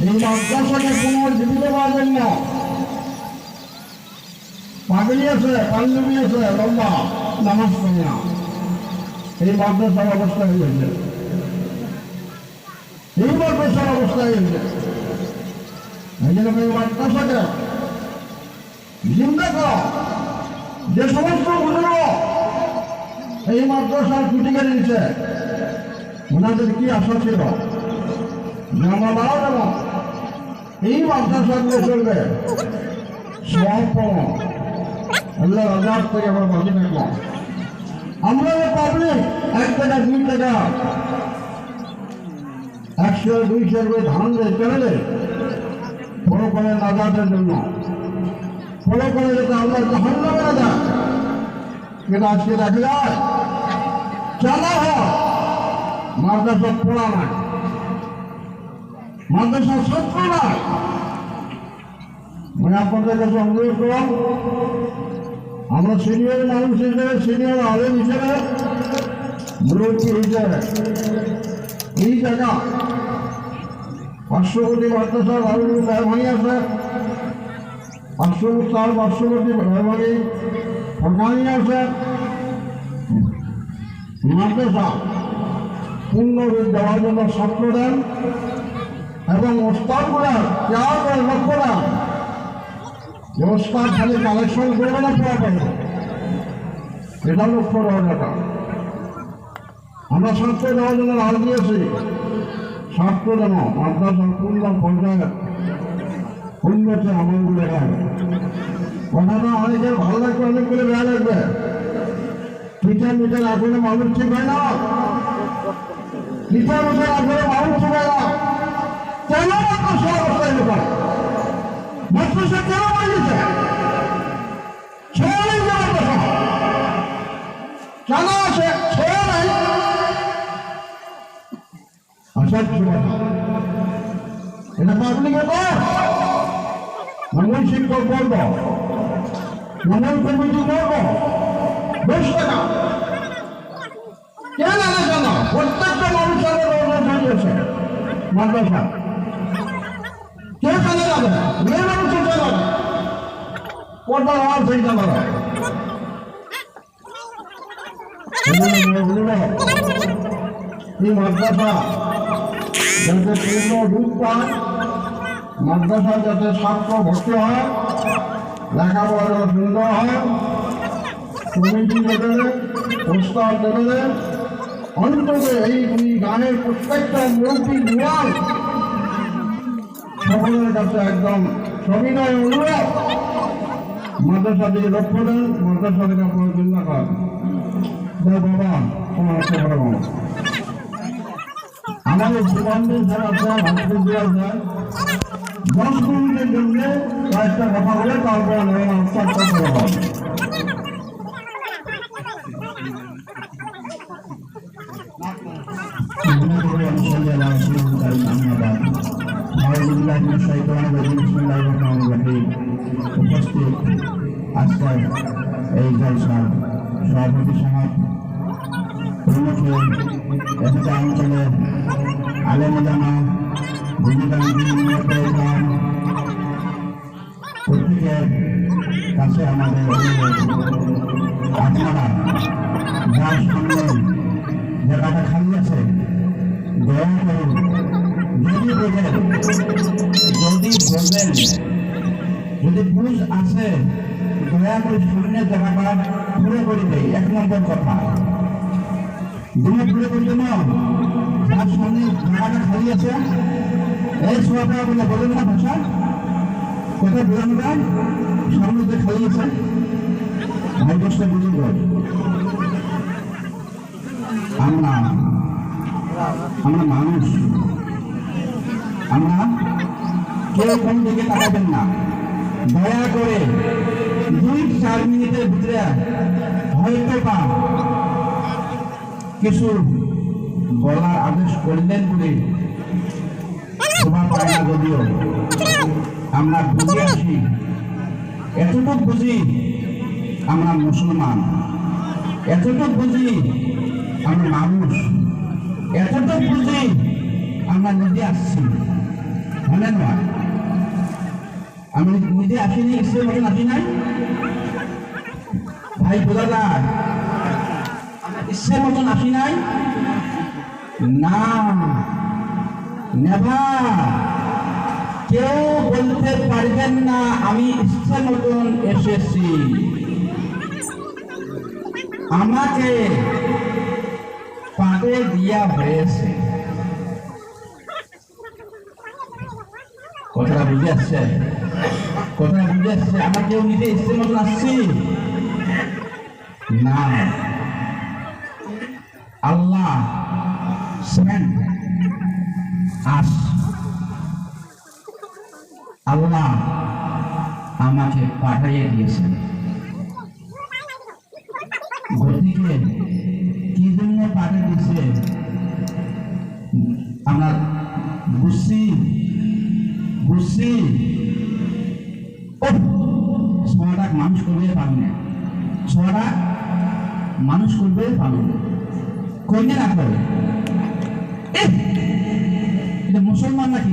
এই মাদ্রাসাকে পুনর্জীবিত করার জন্য পাগড়ি আছে, পাঞ্জাবি আছে, লম্বা নামাজ পড়ে না, এই মাদ্রাসার অবস্থা হয়েছে, এই মাদ্রাসার অবস্থা হয়েছে। এই জন্য এই মাদ্রাসাকে জিন্দা করা, যে সমস্ত বুজুর্গ এই মাদ্রাসার ছুটি কেড়ে নিচ্ছে, ওনাদের কি আশা ছিল যে আমরা মারা যাব, এই মাদ্রাসাগুলো চলবে সব আল্লাহ রাজার থেকে আমরা বাঁচে থাকবো। আমরা পাবলিক 1 টাকা 2 টাকা 100 200 করে ধান দিয়ে চলে বড় করে নাজাতের জন্য, বড় করে যাতে আল্লাহ জাহান্নামে না যায়, কিন্তু আজকে দেখা যায় চালা হয় মাদ্রাসা পড়া নাই, মাদ্রাসা ছাত্র নাই। মানে আপনাদের কাছে অনুরোধ করলাম, আমরা সিনিয়র মানুষ হিসেবে, সিনিয়র আলেম হিসেবে, মুরব্বী হিসেবে এই জায়গা পার্শ্ববর্তী মাদ্রাসার আলমী মেহরবানি আছে, পার্শ্ববর্তী মেহরবানি ফরকানি আছে, মাদ্রাসা পূর্ণরূপ দেওয়ার জন্য ছাত্র দেন এবং ওস্তাদগুলার কেয়ার করে লক্ষ্য দেন যে ওস্তাদ খালি কালেকশন করবে না, পড়া পাবে, এটা লক্ষ্য দেওয়ার কথা। আমরা ছাত্র দেওয়ার জন্য রাজ দিয়েছি, ছাত্র যেন মাদ্রাসার পূর্ণ পর্যায়ে উন্নতি আমলগুলো দেখাবে। কথাটা অনেকের ভালো লাগবে, অনেকগুলো বেয়া লাগবে। পিঠা মিঠে না করে মানুষ ঠিক হয় না, পিঠা মিঠে না করে মানুষ ঠিক হয় না। কেন মাদ্রাসা অবস্থায় লোক মাদ্রাসা কেন বানিয়েছে? ছেড়ে নেই মাদ্রাসা কেন আছে? ছেড়ে নাই আসার এটা পাবলিকে মঙ্গল শিক্ষক বলব, মঙ্গল কমিটি বলব, বেশ টাকা কেন আলোচনা না? প্রত্যেকটা মানুষের দিয়েছে মাদ্রাসা, কেউ কেন যাবে? মেয়ে মানুষ যাবে, পর্দার আওয়াজ হয়ে যাবে। এই মাদ্রাসা যাতে পূর্ণ রূপ পায়, মাদ্রাসা যাতে ছাত্র ভর্তি হয়, লেখাপড়া সুন্দর হয়, কমিটি লেভেলে, ওস্তাদ লেভেলে, অন্তত এই গানের প্রত্যেকটা মৌখিক নিয়ম সকলের কাছে একদম সবিনয় অনুরোধ, মাদ্রাসা দিকে লক্ষ্য দেন, মাদ্রাসা থেকে আপনার চিন্তা করেন। বাবা তোমার খবর বাবা আমাদের জীবনদের যারা আছে, মানুষের যে আছে 10 মিনিটের জন্য কয়েকটা কথা বলে তারপরে কথা হবে। উপস্থিত আজকের এই জলসার সভাপতি সমাজ অঞ্চলের আলেমুলামা প্রত্যেকের কাছে আমাদের আপনারা যার সামনে জায়গাটা খালি আছে দয়া করুন, যদি বোঝেন যদি পুরুষ আছে দয়া করে শরীরের জায়গাটা পুরো করে দেয়। 1 নম্বর কথা, দুই পুরো করে দেব, যার সামনে জায়গাটা খালি আছে এই সোয়াটা বলে বলেন না ভাষা কোথায় বোঝানো যায়, সামনে যে খালি আছে ভাই দশটা বুঝুন। আমরা মানুষ, আমরা কেউ কোন দিকে তাকাবেন না, দয়া করে 2-4 মিনিটের ভিতরে হয়তো বা কিছু বলার আদেশ করলেন বলে শোভা পায় না, যদিও আমরা বুঝে আসি, এতটুকু বুঝি আমরা মুসলমান, এতটুকু বুঝি আমরা মানুষ, এতটুকু বুঝি আমরা নিজে আসছি। হলে নয় আমি নিজে আসিনি ইসলাম মতন আসি নাই ভাই বোঝা যায় ইসলাম মতন আসি নাই না নেভার কেউ বলতে পারবেন না আমি ইসলাম মতন এসেছি আমাকে পাঠে দিয়া হয়েছে কথাটা বুঝে আসছে আমার কেউ নিজে ইসলাম মতন আসছি না আল্লাহ সেন্ট আস আল্লাহ আমাকে পাঠিয়ে দিয়েছেন গতিকে কি জন্য পাঠিয়ে দিয়েছে আমরা বুঝছি ছটা মানুষ করবে পারবে না ছটা মানুষ করবে পারবে না কইনে না করে এটা মুসলমান নাকি